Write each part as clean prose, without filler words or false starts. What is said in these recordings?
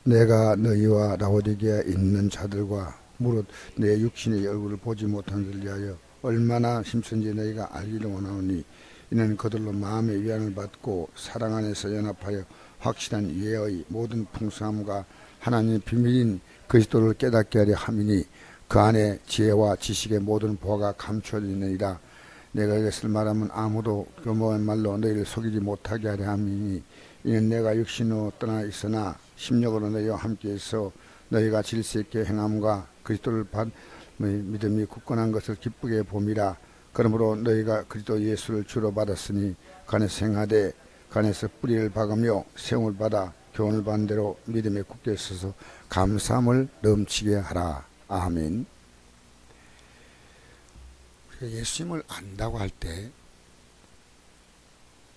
내가 너희와 라오디게에 있는 자들과 무릇 내 육신의 얼굴을 보지 못한 자를 위하여 얼마나 힘쓴지 너희가 알기를 원하오니 이는 그들로 마음의 위안을 받고 사랑 안에서 연합하여 확실한 이해의 모든 풍성함과 하나님의 비밀인 그리스도를 깨닫게 하려 함이니 그 안에 지혜와 지식의 모든 보화가 감추어져 있느니라. 내가 이것을 말하면 아무도 교모한 말로 너희를 속이지 못하게 하려 함이니 이는 내가 육신으로 떠나 있으나 심령으로 너희와 함께해서 너희가 질서 있게 행함과 그리스도를 받 믿음이 굳건한 것을 기쁘게 봄이라. 그러므로 너희가 그리스도 예수를 주로 받았으니 간에서 행하되 간에서 뿌리를 박으며 세움을 받아 교훈을 받은 대로 믿음에 굳게 서서 감사함을 넘치게 하라. 아멘. 예수님을 안다고 할 때,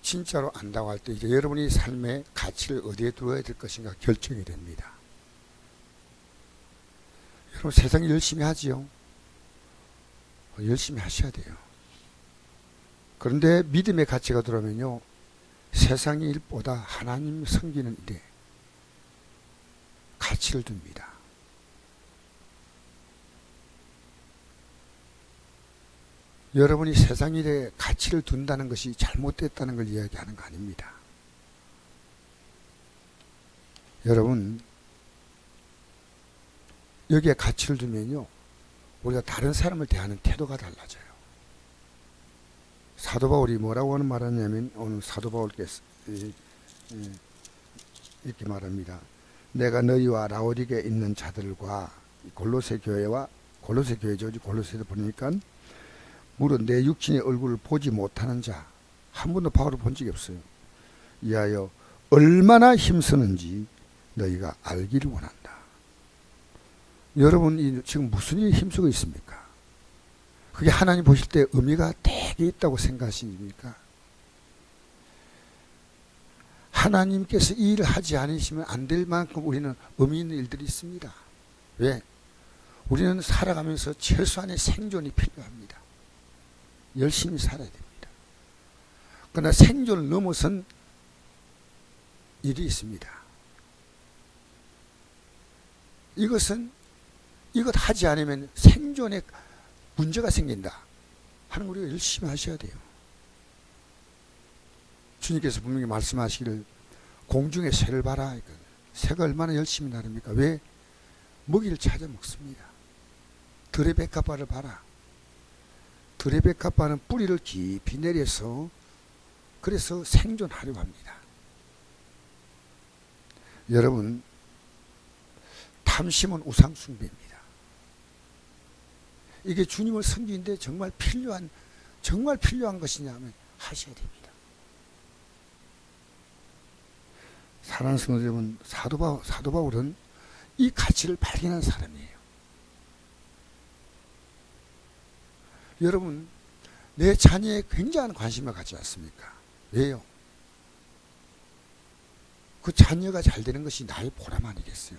진짜로 안다고 할 때 이제 여러분이 삶의 가치를 어디에 두어야 될 것인가 결정이 됩니다. 여러분 세상에 열심히 하지요. 열심히 하셔야 돼요. 그런데 믿음의 가치가 들어오면요, 세상의 일보다 하나님 섬기는 일에 가치를 둡니다. 여러분이 세상 일에 가치를 둔다는 것이 잘못됐다는 걸 이야기하는 거 아닙니다. 여러분, 여기에 가치를 두면요, 우리가 다른 사람을 대하는 태도가 달라져요. 사도 바울이 뭐라고 하는 말하냐면, 오늘 사도 바울께서 이렇게 말합니다. 내가 너희와 라오디게에 있는 자들과 골로새 교회와, 골로새 교회죠. 골로새에서 보니까 무릇 내 육신의 얼굴을 보지 못하는 자, 한 번도 바울을 본 적이 없어요. 이하여 얼마나 힘쓰는지 너희가 알기를 원한다. 여러분이 지금 무슨 일에 힘쓰고 있습니까? 그게 하나님 보실 때 의미가 되게 있다고 생각하십니까? 하나님께서 이 일을 하지 않으시면 안 될 만큼 우리는 의미 있는 일들이 있습니다. 왜? 우리는 살아가면서 최소한의 생존이 필요합니다. 열심히 살아야 됩니다. 그러나 생존을 넘어선 일이 있습니다. 이것 하지 않으면 생존에 문제가 생긴다 하는 거 우리가 열심히 하셔야 돼요. 주님께서 분명히 말씀하시기를 공중에 새를 봐라. 새가 얼마나 열심히 나릅니까? 왜? 먹이를 찾아 먹습니다. 들의 백합화를 봐라. 들의 백합화는 뿌리를 깊이 내려서 그래서 생존하려고 합니다. 여러분, 탐심은 우상숭배입니다. 이게 주님을 섬기는데 정말 필요한 것이냐면 하셔야 됩니다. 사랑하는 성도 여러분, 사도 바울은 이 가치를 발견한 사람이에요. 여러분, 내 자녀에 굉장한 관심을 갖지 않습니까? 왜요? 그 자녀가 잘 되는 것이 나의 보람 아니겠어요?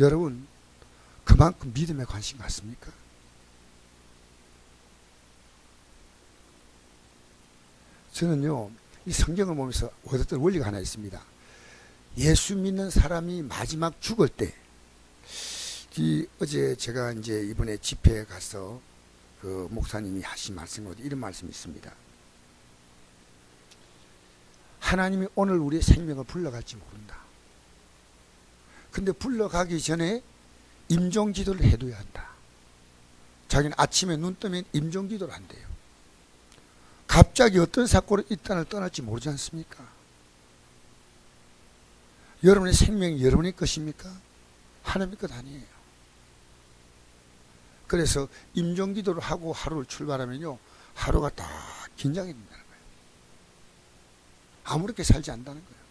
여러분, 그만큼 믿음에 관심 갖습니까? 저는요, 이 성경을 보면서 얻었던 원리가 하나 있습니다. 예수 믿는 사람이 마지막 죽을 때, 어제 제가 이제 이번에 집회에 가서 그 목사님이 하신 말씀 가운데 이런 말씀이 있습니다. 하나님이 오늘 우리의 생명을 불러갈지 모른다. 근데 불러가기 전에 임종기도를 해둬야 한다. 자기는 아침에 눈 뜨면 임종기도를 한대요. 갑자기 어떤 사건으로 이 땅을 떠날지 모르지 않습니까? 여러분의 생명이 여러분의 것입니까? 하나님의 것 아니에요. 그래서 임종기도를 하고 하루를 출발하면요, 하루가 다 긴장이 된다는 거예요. 아무렇게 살지 않는다는 거예요.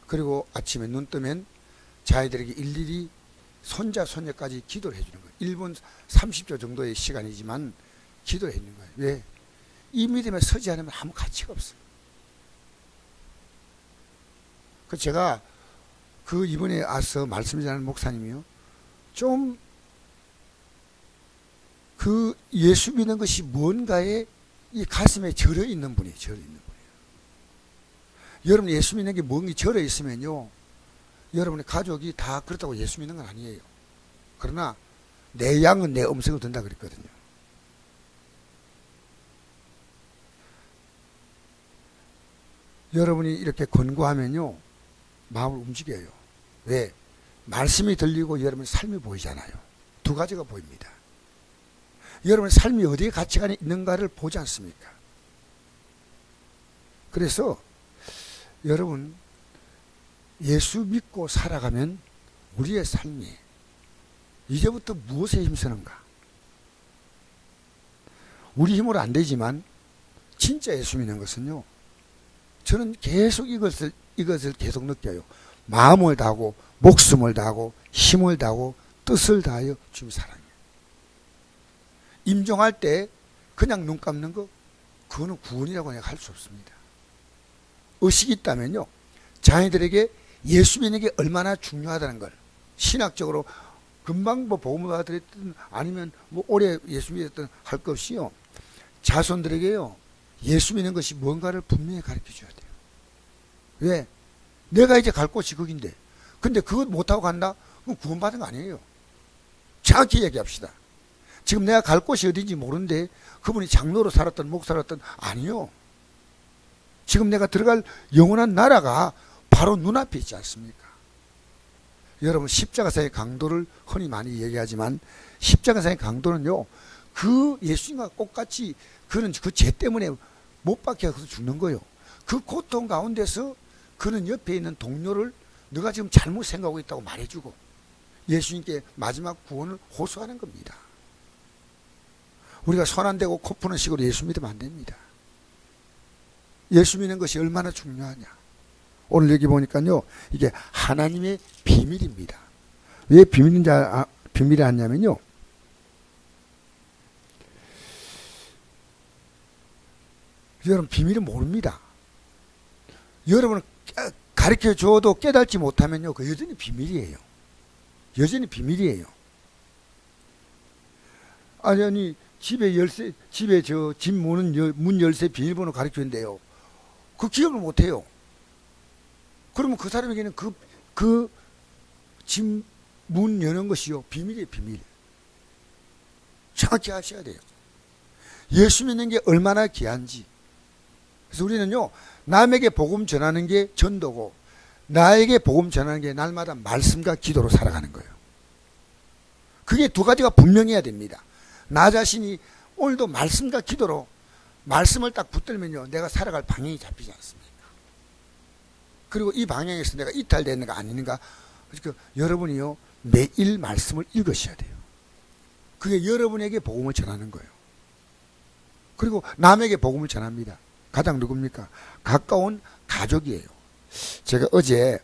그리고 아침에 눈 뜨면 자기들에게 일일이 손자, 손녀까지 기도를 해주는 거예요. 1분 30초 정도의 시간이지만 기도를 해주는 거예요. 왜? 이 믿음에 서지 않으면 아무 가치가 없어요. 그 제가 그 이번에 와서 말씀드리는 목사님이요, 좀 그 예수 믿는 것이 뭔가에 이 가슴에 절여 있는 분이에요. 절여 있는 분이에요. 여러분 예수 믿는 게 뭔지 절에 있으면요, 여러분의 가족이 다 그렇다고 예수 믿는 건 아니에요. 그러나 내 양은 내 음성을 듣는다 그랬거든요. 여러분이 이렇게 권고하면요, 마음을 움직여요. 왜? 말씀이 들리고 여러분의 삶이 보이잖아요. 두 가지가 보입니다. 여러분의 삶이 어디에 가치가 있는가를 보지 않습니까? 그래서 여러분, 예수 믿고 살아가면 우리의 삶이 이제부터 무엇에 힘쓰는가? 우리 힘으로 안 되지만 진짜 예수 믿는 것은요, 저는 계속 이것을 계속 느껴요. 마음을 다하고 목숨을 다하고 힘을 다하고 뜻을 다하여 주님 사랑해요. 임종할 때 그냥 눈 감는 거, 그거는 구원이라고 내가 할 수 없습니다. 의식이 있다면요, 자녀들에게 예수 믿는 게 얼마나 중요하다는 걸 신학적으로 금방 뭐 복음을 받았든 아니면 뭐 오래 예수 믿었든 할 것 없이요, 자손들에게요 예수 믿는 것이 뭔가를 분명히 가르쳐 줘야 돼요. 왜? 내가 이제 갈 곳이 거긴데, 근데 그것 못하고 간다? 그럼 구원받은 거 아니에요. 정확히 얘기합시다. 지금 내가 갈 곳이 어딘지 모르는데 그분이 장로로 살았던 목사였던 아니요. 지금 내가 들어갈 영원한 나라가 바로 눈앞에 있지 않습니까? 여러분, 십자가상의 강도를 흔히 많이 얘기하지만 십자가상의 강도는요, 그 예수님과 똑같이 그는 그 죄 때문에 못 박혀서 죽는 거예요. 그 고통 가운데서 그는 옆에 있는 동료를 너가 지금 잘못 생각하고 있다고 말해주고 예수님께 마지막 구원을 호소하는 겁니다. 우리가 손 안 대고 코 푸는 식으로 예수 믿으면 안 됩니다. 예수 믿는 것이 얼마나 중요하냐. 오늘 여기 보니까요, 이게 하나님의 비밀입니다. 왜 비밀이 아니냐면요, 여러분 비밀은 모릅니다. 여러분은 가르쳐 줘도 깨닫지 못하면요, 그 여전히 비밀이에요. 여전히 비밀이에요. 아니 집에 열쇠, 집에 집 문 열쇠 비밀번호 가르쳐 준대요. 그 기억을 못 해요. 그러면 그 사람에게는 그 집 문 여는 것이요, 비밀이에요, 비밀. 정확히 아셔야 돼요. 예수 믿는 게 얼마나 귀한지. 그래서 우리는요, 남에게 복음 전하는 게 전도고, 나에게 복음 전하는 게 날마다 말씀과 기도로 살아가는 거예요. 그게 두 가지가 분명해야 됩니다. 나 자신이 오늘도 말씀과 기도로 말씀을 딱 붙들면요, 내가 살아갈 방향이 잡히지 않습니까? 그리고 이 방향에서 내가 이탈되는가 아니는가, 그러니까 여러분이요, 매일 말씀을 읽으셔야 돼요. 그게 여러분에게 복음을 전하는 거예요. 그리고 남에게 복음을 전합니다. 가장 누굽니까? 가까운 가족이에요. 제가 어제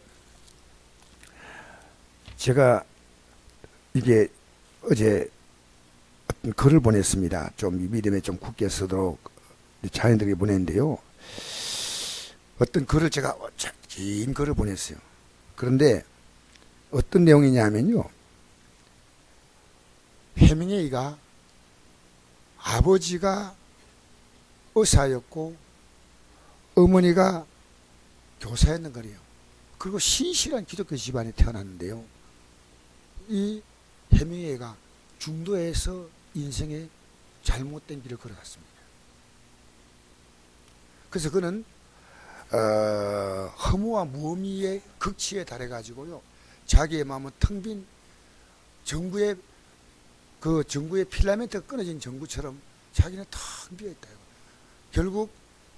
어떤 글을 보냈습니다. 좀 믿음에 좀 굳게 서도록 자녀들에게 보냈는데요. 어떤 글을 제가 긴 글을 보냈어요. 그런데 어떤 내용이냐면요, 해밍웨이가 아버지가 의사였고 어머니가 교사였는 거래요. 그리고 신실한 기독교 집안에 태어났는데요, 이 해밍웨이가 중도에서 인생의 잘못된 길을 걸어갔습니다. 그래서 그는 허무와 무의미의 극치에 달해가지고요, 자기의 마음은 텅 빈 정부의 필라멘트가 끊어진 정부처럼 자기는 텅 비어있다. 결국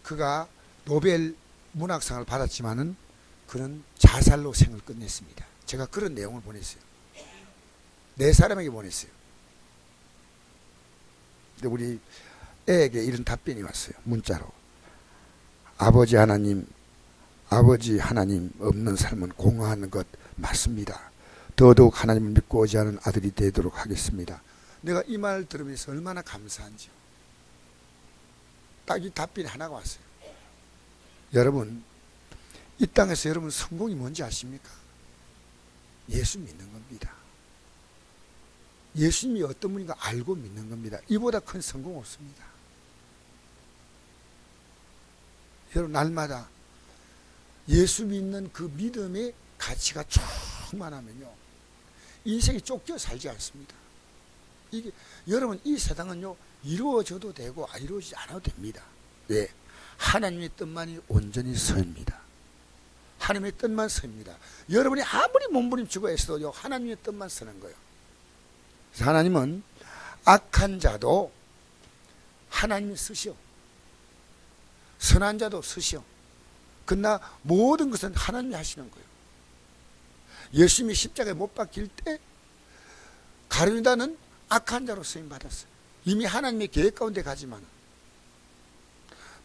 그가 노벨 문학상을 받았지만은 그는 자살로 생을 끝냈습니다. 제가 그런 내용을 보냈어요. 네 사람에게 보냈어요. 근데 우리 애에게 이런 답변이 왔어요. 문자로. 아버지 하나님 없는 삶은 공허한 것 맞습니다. 더더욱 하나님을 믿고 의지하는 아들이 되도록 하겠습니다. 내가 이 말 들으면서 얼마나 감사한지요. 딱 이 답변이 하나가 왔어요. 여러분, 이 땅에서 여러분 성공이 뭔지 아십니까? 예수 믿는 겁니다. 예수님이 어떤 분인가 알고 믿는 겁니다. 이보다 큰 성공 없습니다. 여러분, 날마다 예수 믿는 그 믿음의 가치가 충만하면요, 인생이 쫓겨 살지 않습니다. 이게 여러분, 이 세상은요 이루어져도 되고 안 이루어지지 않아도 됩니다. 왜? 하나님의 뜻만이 온전히 서입니다. 하나님의 뜻만 서입니다. 여러분이 아무리 몸부림치고 애써도요 하나님의 뜻만 서는 거예요. 그래서 하나님은 악한 자도 하나님이 쓰시오, 선한 자도 쓰시오. 그러나 모든 것은 하나님이 하시는 거예요. 예수님이 십자가에 못 박힐 때 가룟유다는 악한 자로 쓰임 받았어요. 이미 하나님의 계획 가운데 가지만,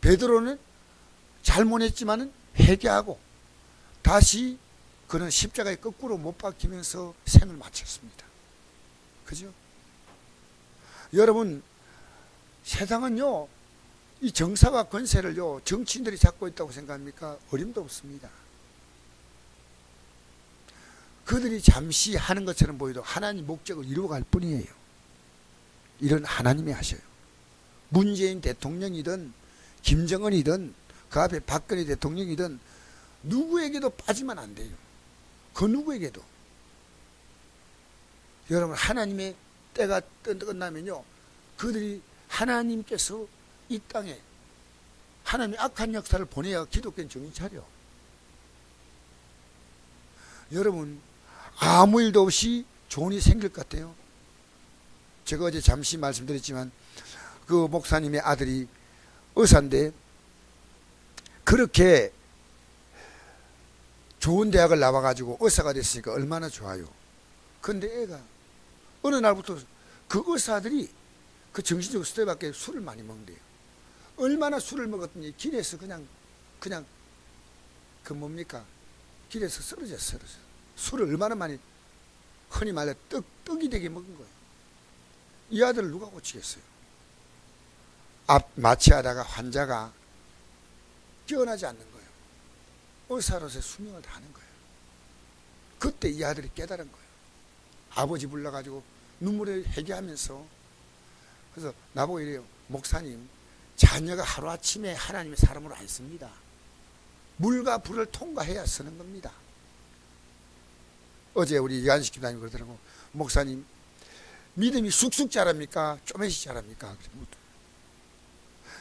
베드로는 잘못했지만은 회개하고 다시 그는 십자가에 거꾸로 못 박히면서 생을 마쳤습니다. 그죠? 여러분, 세상은요 이 정사와 권세를요 정치인들이 잡고 있다고 생각합니까? 어림도 없습니다. 그들이 잠시 하는 것처럼 보여도 하나님 목적을 이루어갈 뿐이에요. 이런 하나님이 하셔요. 문재인 대통령이든 김정은이든 그 앞에 박근혜 대통령이든 누구에게도 빠지면 안 돼요. 그 누구에게도. 여러분, 하나님의 때가 끝나면요 그들이 하나님께서 이 땅에 하나님의 악한 역사를 보내야 기독교는 정신 차려. 여러분, 아무 일도 없이 좋은 일이 생길 것 같아요. 제가 어제 잠시 말씀드렸지만 그 목사님의 아들이 의사인데 그렇게 좋은 대학을 나와가지고 의사가 됐으니까 얼마나 좋아요. 그런데 애가 어느 날부터 그 의사들이 그 정신적 스트레스밖에 술을 많이 먹는데요. 얼마나 술을 먹었더니 길에서 그냥 그 뭡니까? 길에서 쓰러졌어요. 술을 얼마나 많이, 흔히 말해 떡이 되게 먹은 거예요. 이 아들을 누가 고치겠어요? 마취하다가 환자가 깨어나지 않는 거예요. 의사로서의 수명을 다하는 거예요. 그때 이 아들이 깨달은 거예요. 아버지 불러가지고 눈물을 회개하면서, 그래서 나보고 이래요. 목사님, 자녀가 하루아침에 하나님의 사람으로 안 씁니다. 물과 불을 통과해야 쓰는 겁니다. 어제 우리 이한식 집사님 그러더라고. 목사님, 믿음이 쑥쑥 자랍니까? 쪼매시 자랍니까?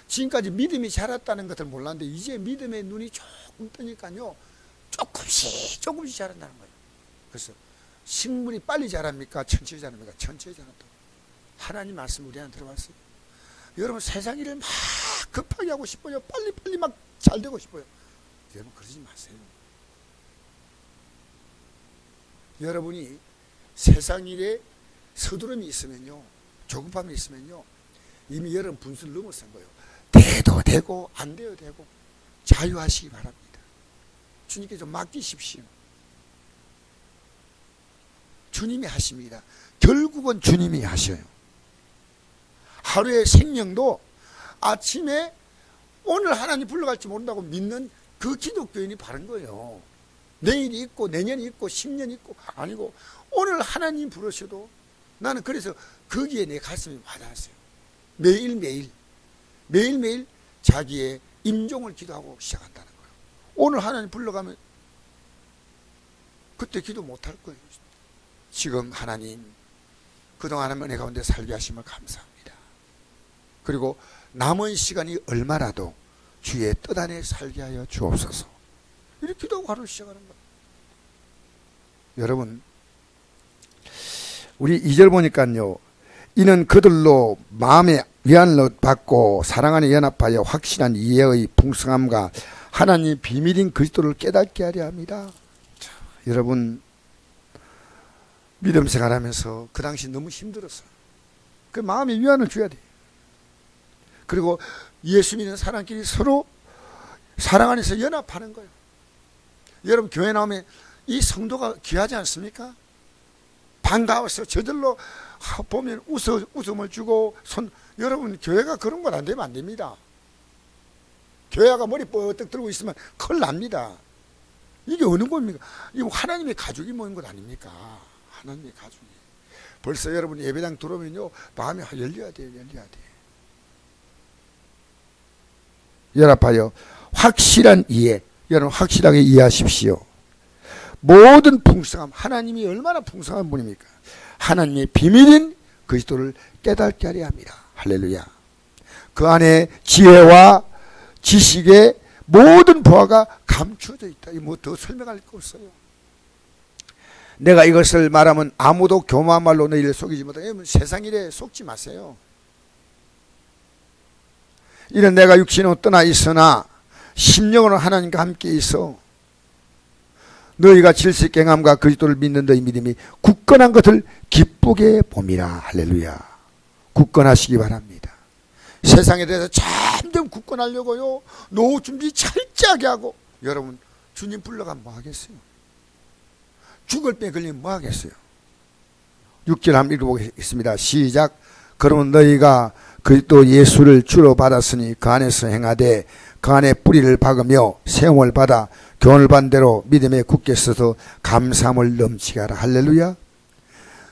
지금까지 믿음이 자랐다는 것을 몰랐는데 이제 믿음의 눈이 조금 뜨니까요 조금씩 자란다는 거예요. 그래서 식물이 빨리 자랍니까? 천천히 자랍니까? 천천히 자란다고. 하나님 말씀 우리한테 들어봤어요. 여러분, 세상 일을 막 급하게 하고 싶어요. 빨리 막 잘 되고 싶어요. 여러분, 그러지 마세요. 여러분이 세상 일에 서두름이 있으면요, 조급함이 있으면요, 이미 여러분 분수를 넘어선 거예요. 돼도 되고 안 돼도 되고 자유하시기 바랍니다. 주님께 좀 맡기십시오. 주님이 하십니다. 결국은 주님이 하셔요. 하루의 생명도 아침에 오늘 하나님 불러갈지 모른다고 믿는 그 기독교인이 바른 거예요. 내일이 있고 내년이 있고 10년이 있고 아니고 오늘 하나님 부르셔도 나는 그래서 거기에 내 가슴이 와닿았어요. 매일매일 자기의 임종을 기도하고 시작한다는 거예요. 오늘 하나님 불러가면 그때 기도 못할 거예요. 지금 하나님 그동안 은혜 가운데 살게 하심을 감사합니다. 그리고 남은 시간이 얼마라도 주의 뜻 안에 살게 하여 주옵소서. 이렇게 기도하고 하루를 시작하는 거예요. 여러분, 우리 2절 보니까요, 이는 그들로 마음의 위안을 받고 사랑 안에 연합하여 확실한 이해의 풍성함과 하나님의 비밀인 그리스도를 깨닫게 하려 합니다. 자, 여러분, 믿음 생활하면서 그 당시 너무 힘들었어요. 그 마음의 위안을 줘야 돼요. 그리고 예수 믿는 사람끼리 서로 사랑 안에서 연합하는 거예요. 여러분, 교회 나오면 이 성도가 귀하지 않습니까? 반가워서 저절로 보면 웃음을 주고 여러분, 교회가 그런 건 안 되면 안 됩니다. 교회가 머리 뻗떡 들고 있으면 큰일 납니다. 이게 어느 겁니까? 이거 하나님의 가족이 모인 것 아닙니까? 하나님의 가족이. 벌써 여러분 예배당 들어오면요 마음이 열려야 돼요. 연합하여 확실한 이해, 여러분 확실하게 이해하십시오. 모든 풍성함, 하나님이 얼마나 풍성한 분입니까? 하나님의 비밀인 그리스도를 깨닫게 하려 합니다. 할렐루야. 그 안에 지혜와 지식의 모든 보화가 감추어져 있다. 뭐 더 설명할 거 없어요. 내가 이것을 말하면 아무도 교만한 말로 너희를 속이지 못하게. 세상 일에 속지 마세요. 이런 내가 육신으로 떠나 있으나 심령으로 하나님과 함께 있어 너희가 질서갱함과 그리스도를 믿는 너희 믿음이 굳건한 것을 기쁘게 봄이라. 할렐루야. 굳건하시기 바랍니다. 세상에 대해서 점점 굳건하려고요. 노후 준비 철저하게 하고. 여러분 주님 불러가면 뭐 하겠어요? 죽을 병에 걸리면 뭐 하겠어요? 6절 한번 읽어보겠습니다. 시작. 그러면 너희가 그리스도 예수를 주로 받았으니 그 안에서 행하되 그 안에 뿌리를 박으며 세움을 받아 교훈을 받은 대로 믿음에 굳게 서서 감사함을 넘치게 하라. 할렐루야.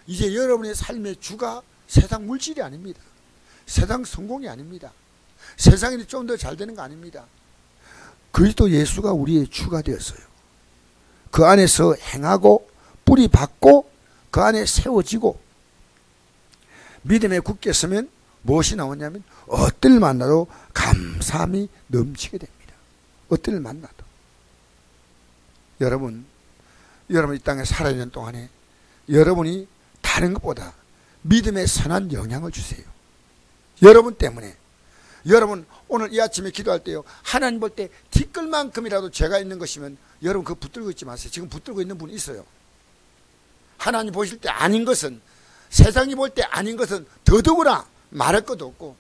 이제 여러분의 삶의 주가 세상 물질이 아닙니다. 세상 성공이 아닙니다. 세상이 좀 더 잘 되는 거 아닙니다. 그리스도 예수가 우리의 주가 되었어요. 그 안에서 행하고 뿌리 박고 그 안에 세워지고 믿음에 굳게 서면 무엇이 나오냐면 어떨 일 만나도 감사함이 넘치게 됩니다. 어떨 일 만나도. 여러분 이 땅에 살아있는 동안에 여러분이 다른 것보다 믿음에 선한 영향을 주세요. 여러분 때문에. 여러분 오늘 이 아침에 기도할 때요, 하나님 볼 때 티끌만큼이라도 죄가 있는 것이면 여러분 그거 붙들고 있지 마세요. 지금 붙들고 있는 분이 있어요. 하나님 보실 때 아닌 것은, 세상이 볼 때 아닌 것은 더더구나 말할 것도 없고,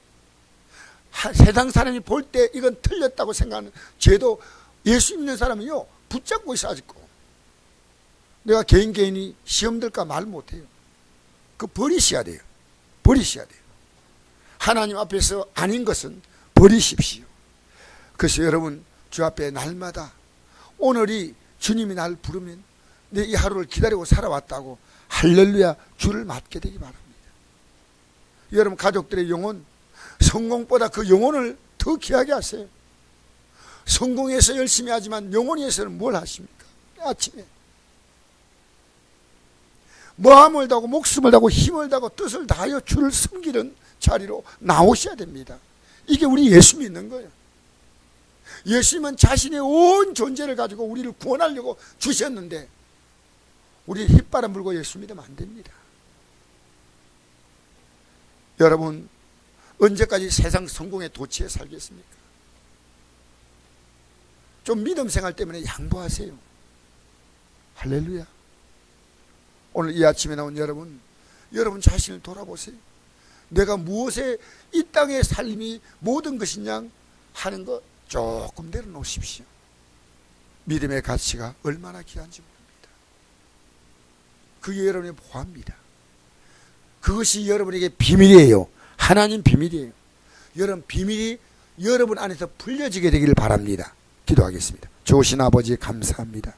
세상 사람이 볼 때 이건 틀렸다고 생각하는 죄도 예수 믿는 사람이요 붙잡고 있어. 아직도 내가 개인이 시험 들까 말 못해요. 그 버리셔야 돼요. 버리셔야 돼요. 하나님 앞에서 아닌 것은 버리십시오. 그래서 여러분 주 앞에 날마다 오늘이 주님이 날 부르면 내 이 하루를 기다리고 살아왔다고 할렐루야 주를 맞게 되기 바랍니다. 여러분 가족들의 영혼, 성공보다 그 영혼을 더 귀하게 하세요. 성공해서 열심히 하지만 영혼이 해서는 뭘 하십니까? 아침에 마음을 다하고 목숨을 다하고 힘을 다하고 뜻을 다하여 주를 섬기는 자리로 나오셔야 됩니다. 이게 우리 예수 믿는 거예요. 예수님은 자신의 온 존재를 가지고 우리를 구원하려고 주셨는데 우리 휘바람 불고 예수 믿으면 안 됩니다. 여러분 언제까지 세상 성공에 도취해 살겠습니까? 좀 믿음 생활 때문에 양보하세요. 할렐루야. 오늘 이 아침에 나온 여러분 자신을 돌아보세요. 내가 무엇에 이 땅의 삶이 모든 것이냐 하는 거 조금 내려놓으십시오. 믿음의 가치가 얼마나 귀한지 모릅니다. 그게 여러분의 보화입니다. 그것이 여러분에게 비밀이에요. 하나님 비밀이에요. 여러분 비밀이 여러분 안에서 풀려지게 되기를 바랍니다. 기도하겠습니다. 좋으신 아버지 감사합니다.